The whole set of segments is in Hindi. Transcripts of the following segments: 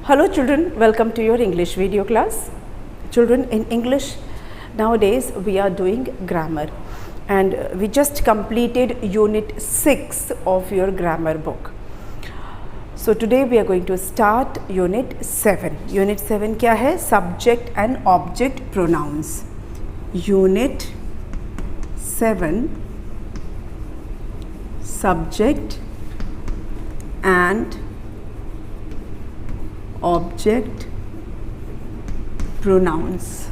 Hello children, welcome to your English video class. Children, in English nowadays we are doing grammar and we just completed unit 6 of your grammar book. So today we are going to start unit 7. Unit 7 क्या है? Subject and object pronouns. Unit 7 subject and object pronouns.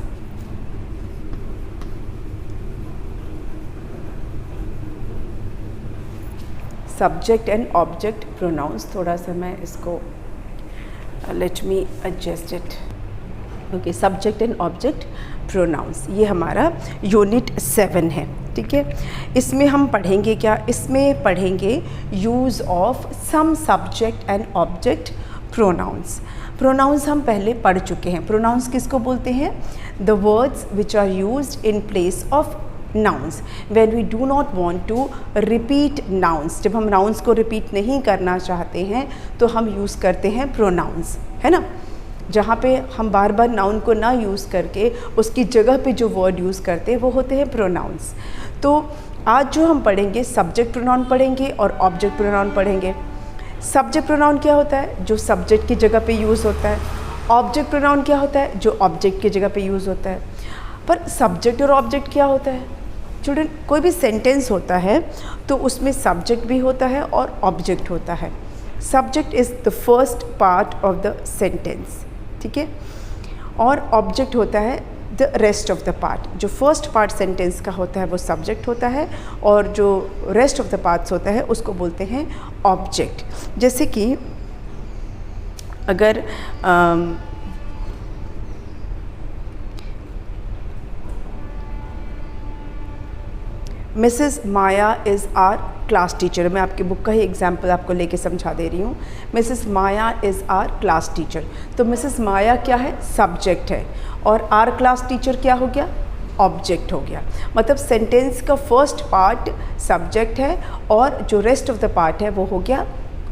Subject and object pronouns. थोड़ा सा मैं इसको let me adjust it. Okay, subject and object pronouns. ये हमारा यूनिट 7 है. ठीक है, इसमें हम पढ़ेंगे क्या? इसमें पढ़ेंगे use of some subject and object pronouns. Pronouns हम पहले पढ़ चुके हैं. प्रोनाउंस किसको बोलते हैं? The words which are used in place of nouns when we do not want to repeat nouns. जब हम nouns को repeat नहीं करना चाहते हैं तो हम यूज़ करते हैं pronouns, है ना. जहाँ पे हम बार बार noun को ना यूज़ करके उसकी जगह पे जो word यूज़ करते हैं वो होते हैं pronouns. तो आज जो हम पढ़ेंगे subject pronoun पढ़ेंगे और object pronoun पढ़ेंगे. subject pronoun क्या होता है? जो subject की जगह पे यूज़ होता है. object pronoun क्या होता है? जो object की जगह पे यूज़ होता है. पर subject और object क्या होता है? चिल्ड्रन, कोई भी सेंटेंस होता है तो उसमें सब्जेक्ट भी होता है और ऑब्जेक्ट होता है. Subject is the first part of the sentence, ठीक है, और ऑब्जेक्ट होता है the rest of the part. जो फर्स्ट पार्ट सेंटेंस का होता है वो सब्जेक्ट होता है और जो रेस्ट ऑफ द पार्ट्स होता है उसको बोलते हैं ऑब्जेक्ट. जैसे कि अगर Mrs Maya is our class teacher. मैं आपकी बुक का ही एग्जाम्पल आपको लेके समझा दे रही हूँ. Mrs Maya is our class teacher. तो मिसेस माया क्या है? सब्जेक्ट है और आर क्लास टीचर क्या हो गया? ऑब्जेक्ट हो गया. मतलब सेंटेंस का फर्स्ट पार्ट सब्जेक्ट है और जो रेस्ट ऑफ द पार्ट है वो हो गया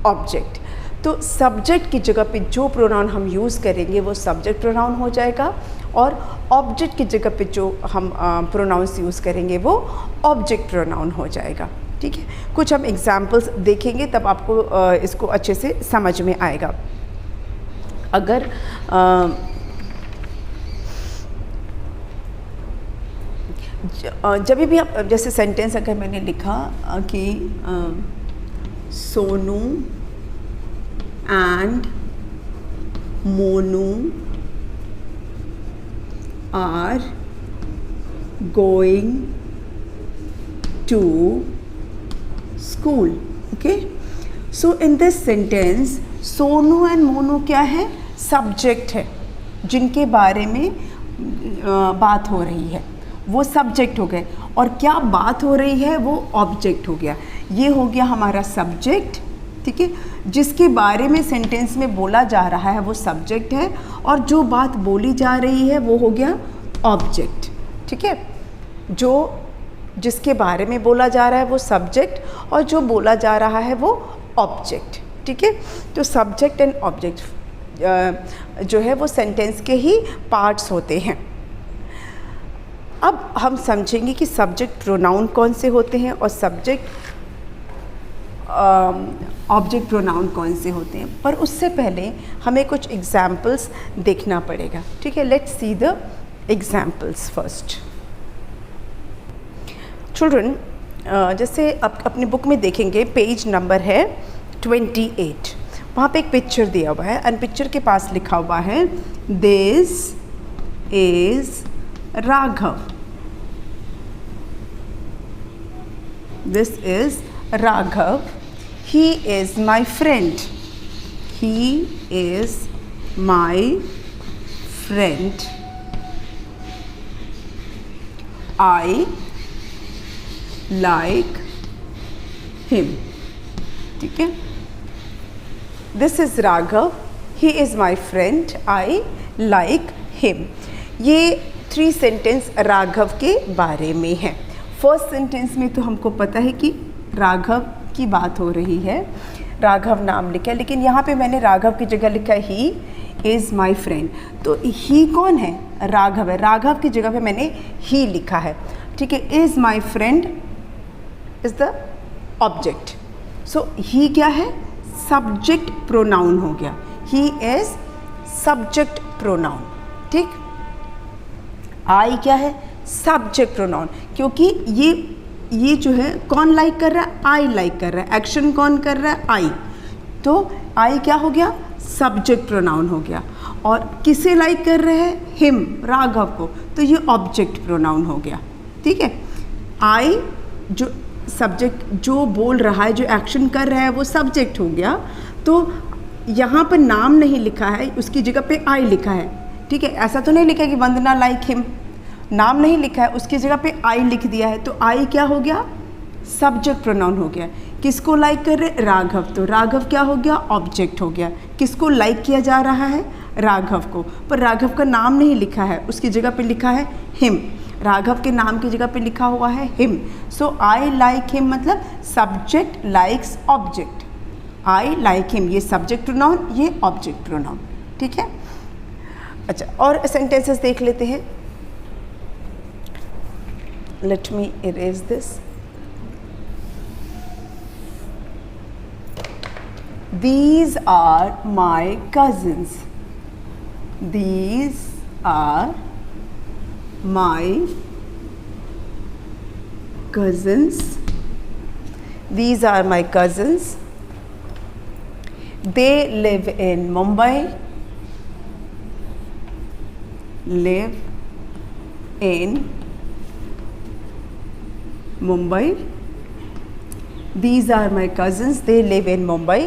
ऑब्जेक्ट. तो सब्जेक्ट की जगह पे जो प्रोनाउन हम यूज़ करेंगे वो सब्जेक्ट प्रोनाउन हो जाएगा और ऑब्जेक्ट की जगह पे जो हम प्रोनाउंस यूज़ करेंगे वो ऑब्जेक्ट प्रोनाउन हो जाएगा. ठीक है, कुछ हम एग्जांपल्स देखेंगे तब आपको इसको अच्छे से समझ में आएगा. अगर जब भी आप जैसे सेंटेंस अगर मैंने लिखा कि Sonu and Monu are going to school. Okay, so in this sentence Sonu and Monu क्या है? सब्जेक्ट है जिनके बारे में बात हो रही है, वो सब्जेक्ट हो गए. और क्या बात हो रही है वो ऑब्जेक्ट हो गया. ये हो गया हमारा सब्जेक्ट. ठीक है, जिसके बारे में सेंटेंस में बोला जा रहा है वो सब्जेक्ट है और जो बात बोली जा रही है वो हो गया ऑब्जेक्ट. ठीक है, जो जिसके बारे में बोला जा रहा है वो सब्जेक्ट और जो बोला जा रहा है वो ऑब्जेक्ट. ठीक है, तो सब्जेक्ट एंड ऑब्जेक्ट जो है वो सेंटेंस के ही पार्ट्स होते हैं. अब हम समझेंगे कि सब्जेक्ट प्रोनाउन कौन से होते हैं और सब्जेक्ट ऑब्जेक्ट प्रोनाउन कौन से होते हैं. पर उससे पहले हमें कुछ एग्जाम्पल्स देखना पड़ेगा. ठीक है, let's see the examples first. Children, जैसे आप अपनी बुक में देखेंगे पेज नंबर है 28. वहाँ पे एक पिक्चर दिया हुआ है एंड पिक्चर के पास लिखा हुआ है this is Raghav. This is Raghav. He is my friend. He is my friend. I like him. ठीक है, This is Raghav. He is my friend. I like him. ये 3 सेंटेंस राघव के बारे में है. फर्स्ट सेंटेंस में तो हमको पता है कि राघव की बात हो रही है, राघव नाम लिखा है, लेकिन यहाँ पे मैंने राघव की जगह लिखा ही. Is my friend. तो ही कौन है? राघव है। राघव की जगह पे मैंने ही लिखा है, ठीक है। Is my friend is the object. So he क्या है? सब्जेक्ट प्रोनाउन हो गया। ही इज़ सब्जेक्ट प्रोनाउन, ठीक। आई क्या है? सब्जेक्ट प्रोनाउन, क्योंकि ये जो है कौन लाइक कर रहा है? आई लाइक कर रहा है। एक्शन कौन कर रहा है? आई। तो आई क्या हो गया? सब्जेक्ट प्रोनाउन हो गया। और किसे लाइक कर रहे हैं? हिम, राघव को, तो ये ऑब्जेक्ट प्रोनाउन हो गया, ठीक है। आई जो सब्जेक्ट, जो बोल रहा है, जो एक्शन कर रहा है, वो सब्जेक्ट हो गया। तो यहाँ पर नाम नहीं लिखा है, उसकी जगह पे आई लिखा है, ठीक है। ऐसा तो नहीं लिखा है कि वंदना लाइक हिम, नाम नहीं लिखा है, उसकी जगह पे आई लिख दिया है। तो आई क्या हो गया? सब्जेक्ट प्रोनाउन हो गया। किसको लाइक कर रहे? राघव। तो राघव क्या हो गया? ऑब्जेक्ट हो गया। किसको लाइक किया जा रहा है? राघव को। पर राघव का नाम नहीं लिखा है, उसकी जगह पे लिखा है हिम। राघव के नाम की जगह पे लिखा हुआ है him. So I like him मतलब subject likes object. I like him, ये सब्जेक्ट प्रोनाउन, ये ऑब्जेक्ट प्रोनाउन, ठीक है। अच्छा, और सेंटेंसेस देख लेते हैं। Let me erase this. These are my cousins. These are my cousins. These are my cousins. They live in Mumbai. Live in Mumbai. These are my cousins. They live in Mumbai.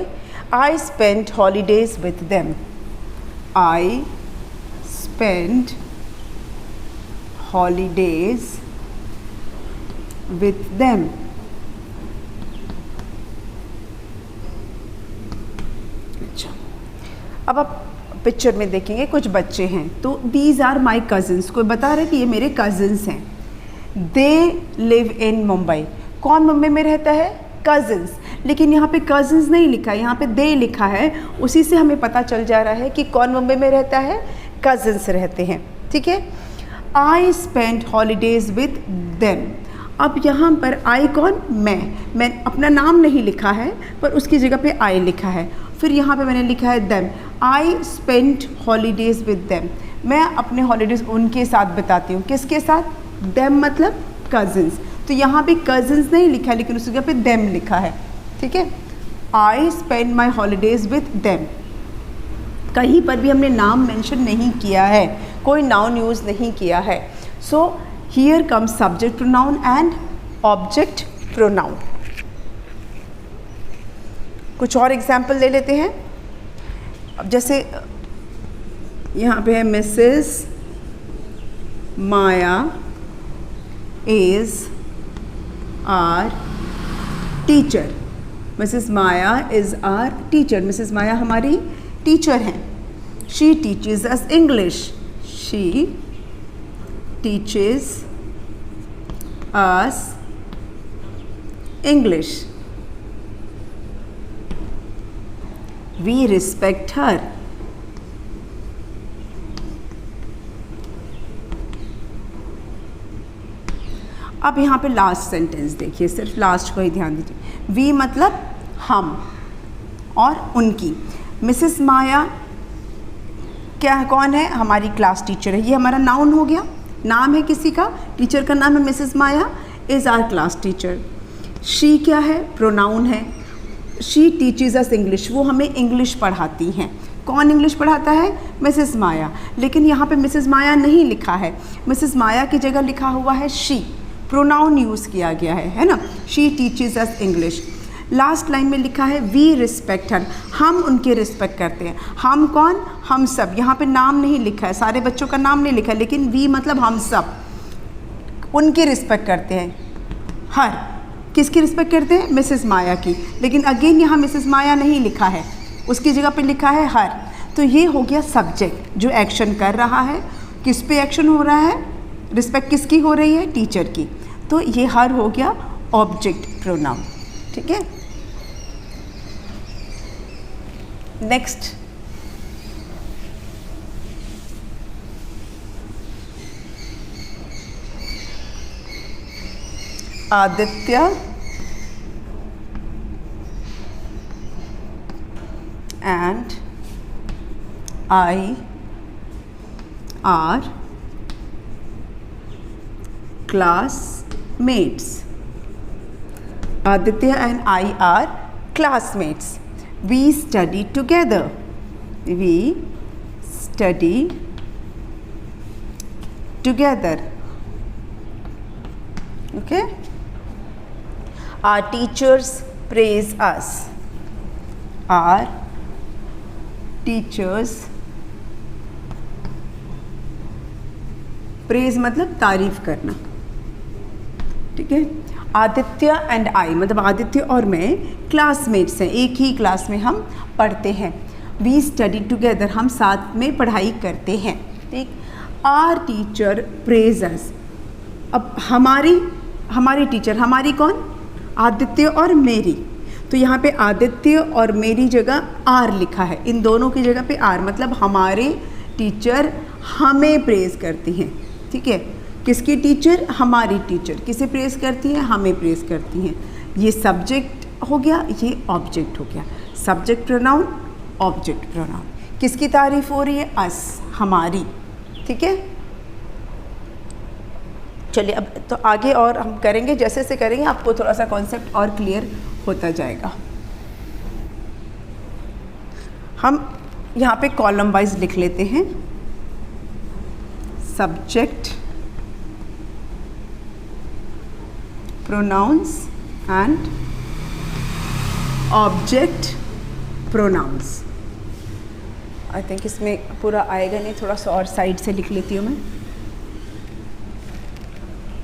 I spent holidays with them. I spent holidays with them. अच्छा, अब आप पिक्चर में देखेंगे कुछ बच्चे हैं। तो these are my cousins, कोई बता रहे कि ये मेरे cousins हैं। They live in Mumbai. कौन मुंबई में रहता है? कज़न्स। लेकिन यहाँ पे कज़न्स नहीं लिखा है, यहाँ पे दे लिखा है। उसी से हमें पता चल जा रहा है कि कौन मुंबई में रहता है? कज़न्स रहते हैं, ठीक है। I spend holidays with them. अब यहाँ पर आई कौन? मैं अपना नाम नहीं लिखा है, पर उसकी जगह पे आई लिखा है। फिर यहाँ पे मैंने लिखा है them. I spend holidays with them, मैं अपने हॉलीडेज उनके साथ बिताती हूँ। किसके साथ? देम मतलब कज़न्स। तो यहाँ पे कज़न्स नहीं लिखा है, लेकिन उसकी जगह पे देम लिखा है, ठीक है। I spend my holidays with them. कहीं पर भी हमने नाम मेंशन नहीं किया है, कोई नाउन यूज़ नहीं किया है। So here comes subject pronoun and object pronoun. कुछ और एग्जाम्पल ले लेते हैं। अब जैसे यहाँ पे है Mrs Maya is our teacher. Mrs Maya is our teacher. Mrs Maya हमारी टीचर हैं। She teaches us English. She teaches us English. We respect her. अब यहाँ पे लास्ट सेंटेंस देखिए, सिर्फ लास्ट को ही ध्यान दीजिए। वी मतलब हम और उनकी। मिसेस माया क्या है? कौन है? हमारी क्लास टीचर है। ये हमारा नाउन हो गया, नाम है किसी का, टीचर का नाम है Mrs Maya is our class teacher. She क्या है? प्रोनाउन है। शी टीचेज अस इंग्लिश, वो हमें इंग्लिश पढ़ाती हैं। कौन इंग्लिश पढ़ाता है? मिसेस माया। लेकिन यहाँ पे मिसेस माया नहीं लिखा है, मिसेस माया की जगह लिखा हुआ है शी। प्रोनाउन यूज़ किया गया है ना। She teaches us English. Last line में लिखा है वी रिस्पेक्ट हर, हम उनके रिस्पेक्ट करते हैं। हम कौन? हम सब। यहाँ पे नाम नहीं लिखा है, सारे बच्चों का नाम नहीं लिखा है, लेकिन वी मतलब हम सब उनकी रिस्पेक्ट करते हैं। हर किसकी रिस्पेक्ट करते हैं? मिसेस माया की। लेकिन अगेन यहाँ मिसेस माया नहीं लिखा है, उसकी जगह पे लिखा है हर। तो ये हो गया सब्जेक्ट जो एक्शन कर रहा है। किस पे एक्शन हो रहा है? रिस्पेक्ट किसकी हो रही है? टीचर की। तो ये हर हो गया ऑब्जेक्ट प्रोनाउन, ठीक है। Next Aditya and I are classmates. Aditya and I are classmates. We study together. We study together. Okay? Our teachers praise us. Our teachers praise मतलब तारीफ करना, ठीक है। आदित्य एंड आई मतलब आदित्य और मैं क्लासमेट्स हैं, एक ही क्लास में हम पढ़ते हैं। वी स्टडी टुगेदर हम साथ में पढ़ाई करते हैं, ठीक। आर टीचर प्रेज अस, अब हमारी टीचर, हमारी कौन, आदित्य और मेरी, तो यहाँ पे आदित्य और मेरी जगह आर लिखा है, इन दोनों की जगह पे आर मतलब हमारे टीचर हमें प्रेज करती हैं, ठीक है। किसकी टीचर, हमारी टीचर किसे प्रेज करती हैं, हमें प्रेज करती हैं। ये सब्जेक्ट हो गया, ये ऑब्जेक्ट हो गया। Subject pronoun, object pronoun. किसकी तारीफ हो रही है, अस, हमारी, ठीक है। चलिए अब तो आगे और हम करेंगे, जैसे जैसे करेंगे आपको थोड़ा सा कॉन्सेप्ट और क्लियर होता जाएगा। हम यहाँ पे कॉलम वाइज लिख लेते हैं। Subject pronouns and object pronouns. I think इसमें पूरा आएगा नहीं, थोड़ा सा और साइड से लिख लेती हूँ मैं।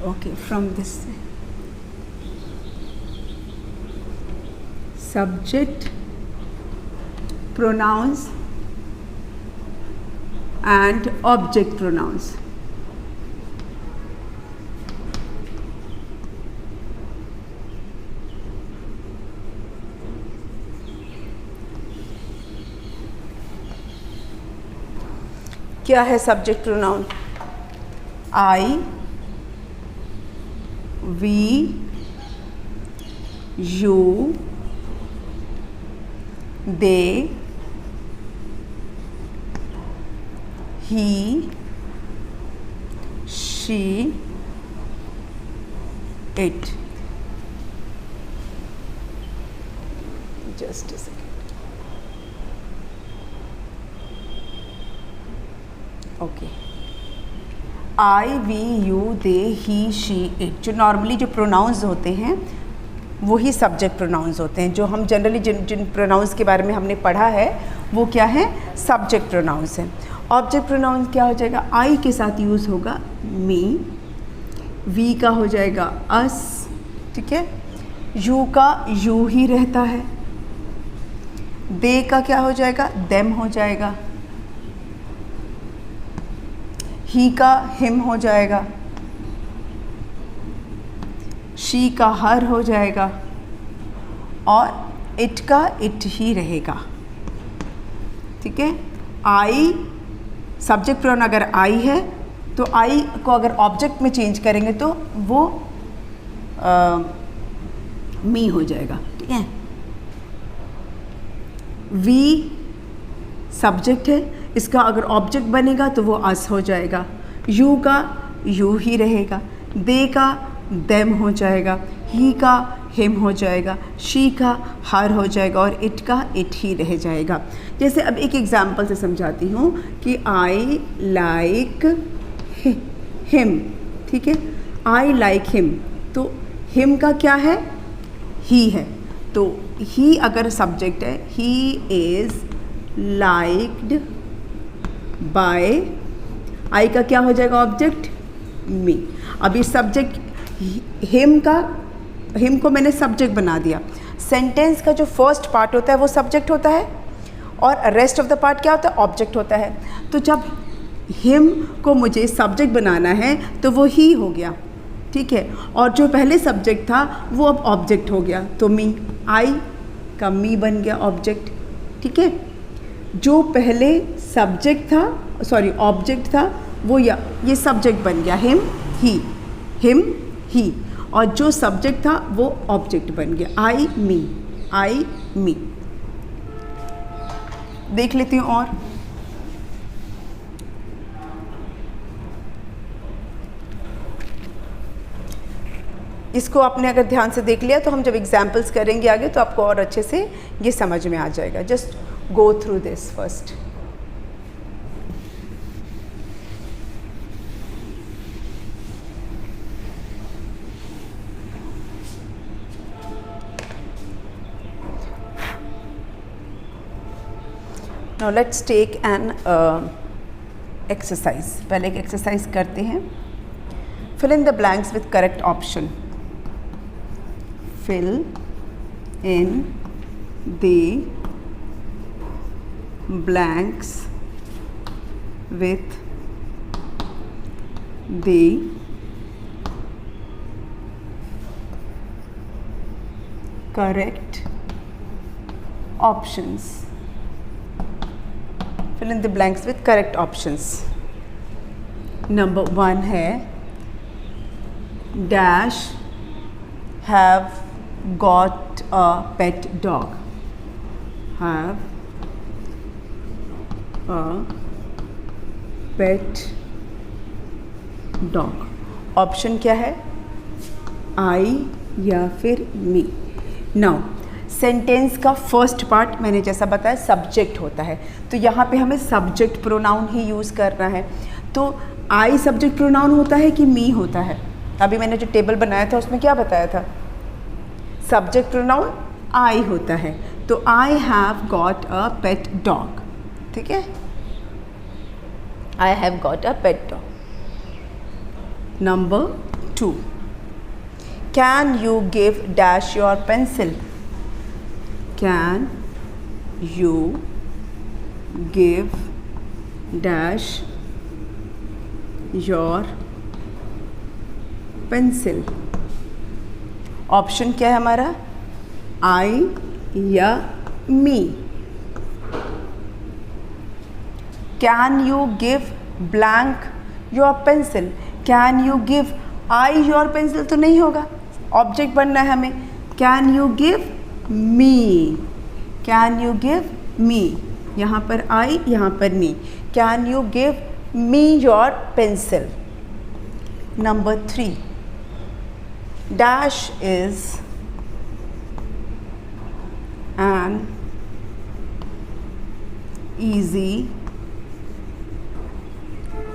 Okay, from this subject, pronouns and object pronouns. क्या है subject pronoun? I, we, you, they, he, she, it. Just a second. Okay. I, we, you, they, he, she, it जो नॉर्मली जो प्रोनाउंस होते हैं वही सब्जेक्ट प्रोनाउंस होते हैं। जो हम जनरली जिन प्रोनाउंस के बारे में हमने पढ़ा है वो क्या है, सब्जेक्ट प्रोनाउंस है। ऑब्जेक्ट प्रोनाउंस क्या हो जाएगा, आई के साथ यूज़ होगा मी, वी का हो जाएगा अस, ठीक है। यू का यू ही रहता है, दे का क्या हो जाएगा, देम हो जाएगा, ही का हिम हो जाएगा, शी का हर हो जाएगा और इट का इट ही रहेगा, ठीक है। आई सब्जेक्ट प्रोनाउन अगर आई है तो आई को अगर ऑब्जेक्ट में चेंज करेंगे तो वो मी हो जाएगा, ठीक है। वी सब्जेक्ट है, इसका अगर ऑब्जेक्ट बनेगा तो वो अस हो जाएगा, यू का यू ही रहेगा, दे का देम हो जाएगा, ही का हिम हो जाएगा, शी का हर हो जाएगा और इट का इट ही रह जाएगा। जैसे अब एक एग्जांपल से समझाती हूँ कि आई लाइक हिम, ठीक है। आई लाइक हिम, तो हिम का क्या है, ही है, तो ही अगर सब्जेक्ट है, ही इज़ लाइक्ड बाय, आई का क्या हो जाएगा ऑब्जेक्ट, मी। अब इस सब्जेक्ट हिम को मैंने सब्जेक्ट बना दिया। सेंटेंस का जो फर्स्ट पार्ट होता है वो सब्जेक्ट होता है और रेस्ट ऑफ द पार्ट क्या होता है, ऑब्जेक्ट होता है। तो जब हिम को मुझे सब्जेक्ट बनाना है तो वो ही हो गया, ठीक है, और जो पहले सब्जेक्ट था वो अब ऑब्जेक्ट हो गया, तो मी, आई का मी बन गया ऑब्जेक्ट, ठीक है। जो पहले सब्जेक्ट था, सॉरी ऑब्जेक्ट था, वो ये सब्जेक्ट बन गया, हिम ही, और जो सब्जेक्ट था वो ऑब्जेक्ट बन गया, आई मी, आई मी। देख लेती हूँ और इसको आपने अगर ध्यान से देख लिया तो हम जब एग्जाम्पल्स करेंगे आगे तो आपको और अच्छे से ये समझ में आ जाएगा। Just go through this first. Now let's take an exercise. पहले एक एक्सरसाइज करते हैं। Fill in the blanks with correct option. Fill in the blanks with the correct options. Fill in the blanks with correct options. Number 1 है dash have got a pet dog. Have a pet dog. Option क्या है, आई या फिर मी। नाउ सेंटेंस का फर्स्ट पार्ट मैंने जैसा बताया सब्जेक्ट होता है, तो यहाँ पे हमें सब्जेक्ट प्रोनाउन ही यूज़ करना है। तो आई सब्जेक्ट प्रोनाउन होता है कि मी होता है? अभी मैंने जो टेबल बनाया था उसमें क्या बताया था, सब्जेक्ट प्रोनाउन आई होता है। तो I have got a pet dog, ठीक है, I have got a pet dog. Number 2, can you give dash your pencil. Can you give dash your pencil. Option क्या है हमारा, आई या me. Can you give blank your pencil. Can you give I your pencil तो नहीं होगा, ऑब्जेक्ट बनना है हमें। Can you give me. Can you give me, यहाँ पर आई यहाँ पर me. Can you give me your pencil. Number 3, dash is an easy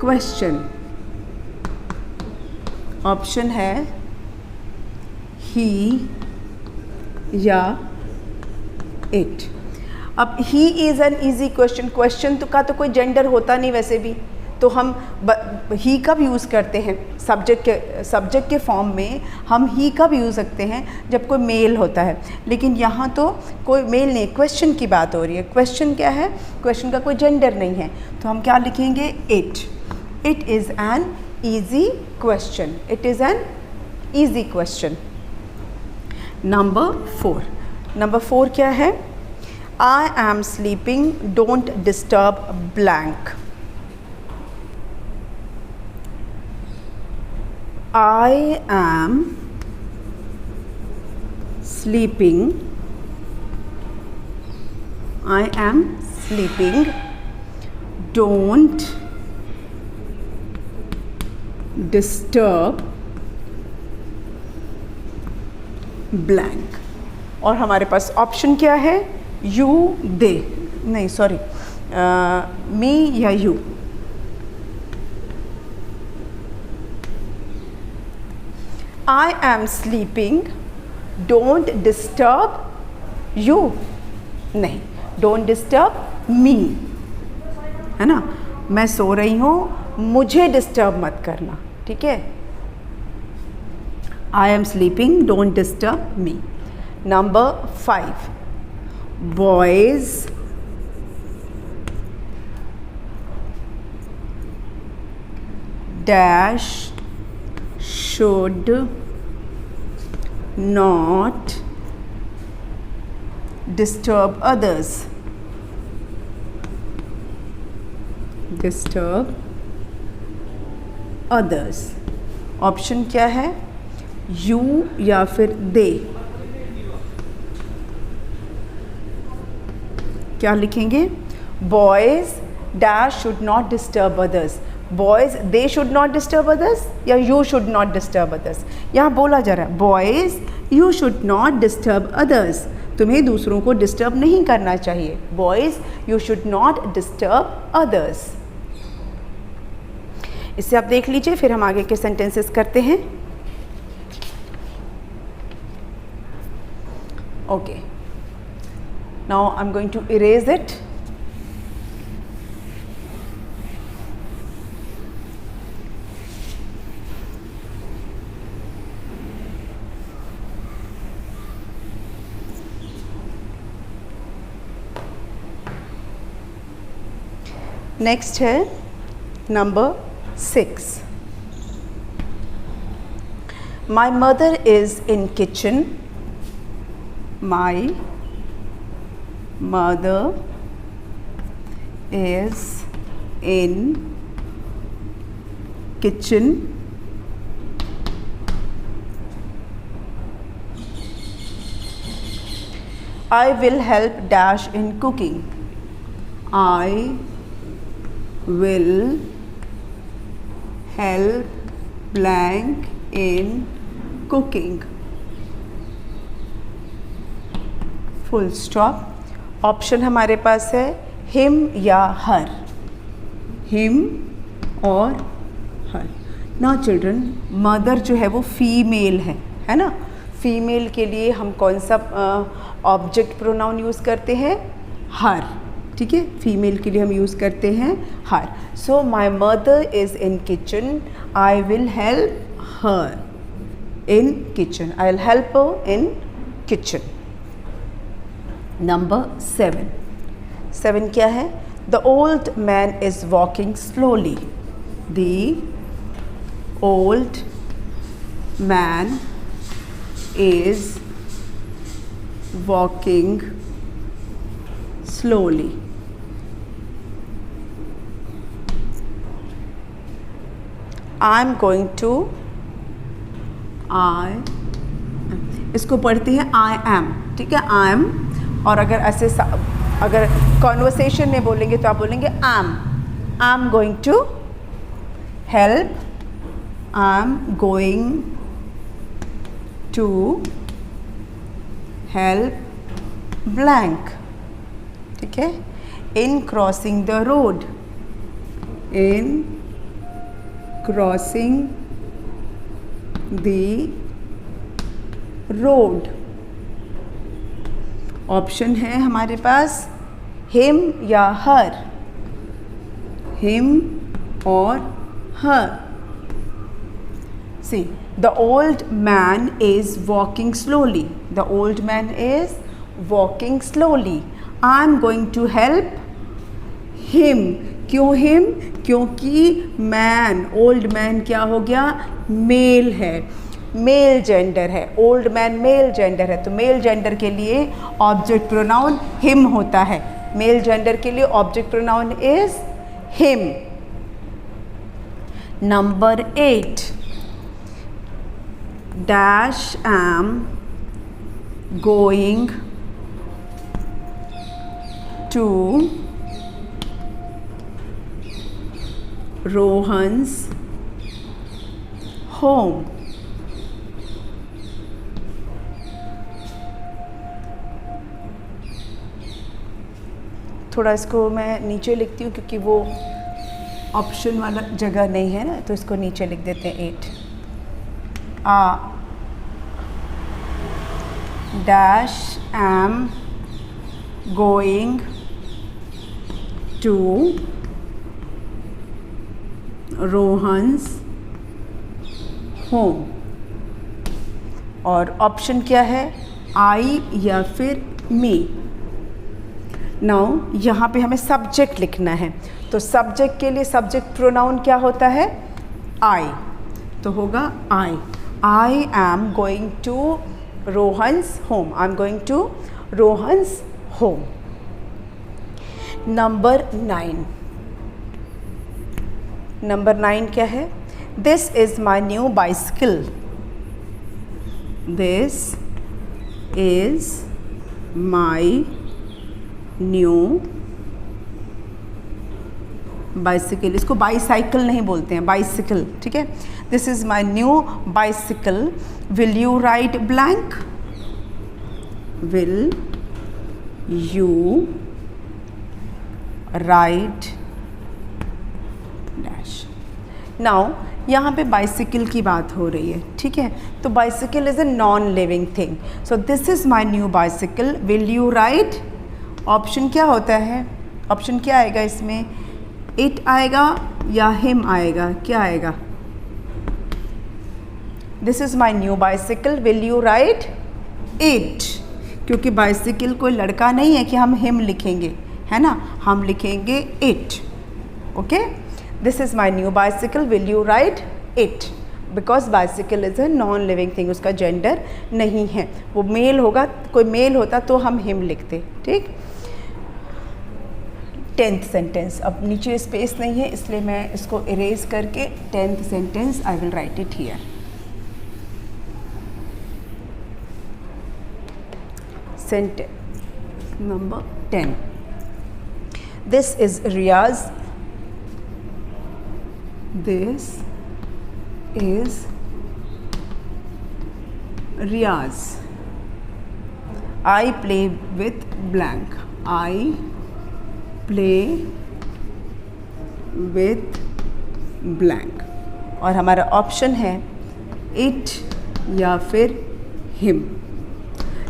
question. Option है he या it। अब he is an easy question, question तो का तो कोई जेंडर होता नहीं वैसे भी, तो हम ही कब यूज़ करते हैं, सब्जेक्ट के फॉर्म में हम ही कब यूज़ करते हैं, जब कोई मेल होता है। लेकिन यहाँ तो कोई मेल नहीं, क्वेश्चन की बात हो रही है। क्वेश्चन क्या है, क्वेश्चन का कोई जेंडर नहीं है, तो हम क्या लिखेंगे, it. It is an easy question. It is an easy question. Number 4 क्या है, I am sleeping don't disturb blank. I am sleeping. I am sleeping. Don't disturb blank. और हमारे पास ऑप्शन क्या है, यू, दे, नहीं सॉरी, मी या you. I am sleeping, don't disturb you। नहीं, don't disturb me, है ना, मैं सो रही हूँ, मुझे डिस्टर्ब मत करना, ठीक है। I am sleeping, don't disturb me। Number 5, boys dash should not disturb others। disturb others। Option क्या है, यू या फिर दे, क्या लिखेंगे? Boys dash should not disturb others, boys they should not disturb others या you should not disturb others? यहाँ बोला जा रहा है boys you should not disturb others, तुम्हें दूसरों को डिस्टर्ब नहीं करना चाहिए। Boys you should not disturb others. इसे आप देख लीजिए, फिर हम आगे के सेंटेंसेस करते हैं। Okay, now I am going to erase it. Next है number 6। My mother is in kitchen, my mother is in kitchen, I will help dash in cooking, I will help blank in cooking, full stop। Option हमारे पास है him या her, him और her। ना चिल्ड्रन, मदर जो है वो फीमेल है ना? फीमेल के लिए हम कौन सा ऑब्जेक्ट प्रोनाउन यूज़ करते हैं? हर, ठीक है? फीमेल के लिए हम यूज़ करते हैं her. So my mother is in kitchen, I will help her in kitchen, I will help her in kitchen. Number 7 क्या है? The old man is walking slowly, the old man is walking slowly, I'm going to, इसको पढ़ते हैं I am, ठीक है? I am, और अगर ऐसे अगर कॉन्वर्सेशन में बोलेंगे तो आप बोलेंगे I'm going to help, I'm going to help blank, ठीक है? in crossing the road, in crossing the road। Option है हमारे पास him या her, him और her। See, the old man is walking slowly, the old man is walking slowly, I am going to help him। क्यों him? क्योंकि man, old man क्या हो गया? मेल है, मेल जेंडर है, ओल्ड मैन मेल जेंडर है, तो मेल जेंडर के लिए ऑब्जेक्ट प्रोनाउन हिम होता है, मेल जेंडर के लिए object pronoun is him. Number 8, dash am going to Rohan's home। थोड़ा इसको मैं नीचे लिखती हूँ क्योंकि वो ऑप्शन वाला जगह नहीं है ना, तो इसको नीचे लिख देते हैं 8। dash am going to Rohan's home। और ऑप्शन क्या है? I या फिर me। नाउ यहाँ पे हमें सब्जेक्ट लिखना है, तो सब्जेक्ट के लिए सब्जेक्ट प्रोनाउन क्या होता है? I, तो होगा I am going to Rohan's home, I am going to Rohan's home। Number 9 क्या है? This is my new bicycle, this is my new bicycle. इसको बाईसाइकिल नहीं बोलते हैं, बाइसिकल, ठीक है। This is my new bicycle, will you ride blank, will you ride dash. Now यहाँ पे बाइसिकल की बात हो रही है, ठीक है। तो bicycle is a non living thing, so this is my new bicycle, will you ride. Option क्या होता है, ऑप्शन क्या आएगा इसमें, इट आएगा या हिम आएगा, क्या आएगा। This is my new bicycle, will you ride it, क्योंकि बाइसिकल कोई लड़का नहीं है कि हम हिम लिखेंगे, है ना, हम लिखेंगे it. Okay, this is my new bicycle, will you ride it, because bicycle is a non living thing, उसका जेंडर नहीं है, वो मेल होगा, कोई मेल होता तो हम हिम लिखते, ठीक। 10th सेंटेंस, अब नीचे स्पेस नहीं है इसलिए मैं इसको इरेज करके 10th sentence I will write it here. Sentence number 10. This is Riyaz. This is Riyaz. I play with blank. I play with blank. और हमारा ऑप्शन है it या फिर him.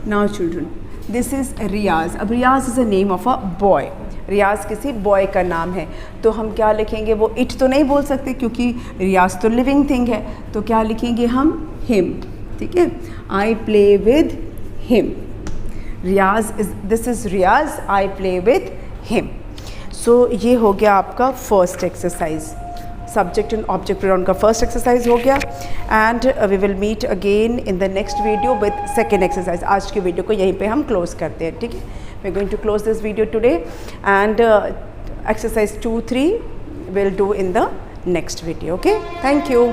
Now children, this is Riyaz. अब Riyaz is a name of a boy, Riyaz किसी बॉय का नाम है, तो हम क्या लिखेंगे, वो इट तो नहीं बोल सकते क्योंकि रियाज तो लिविंग थिंग है, तो क्या लिखेंगे हम, हिम, ठीक है। I play with him, Riyaz is, this is Riyaz, I play with him. सो ये हो गया आपका first exercise, subject and object pronoun का फर्स्ट एक्सरसाइज हो गया। And we will meet again in the next video with second exercise. आज की वीडियो को यहीं पे हम क्लोज करते हैं, ठीक है। We are going to close this video today and exercise 2, 3 will do in the next video. Okay, thank you.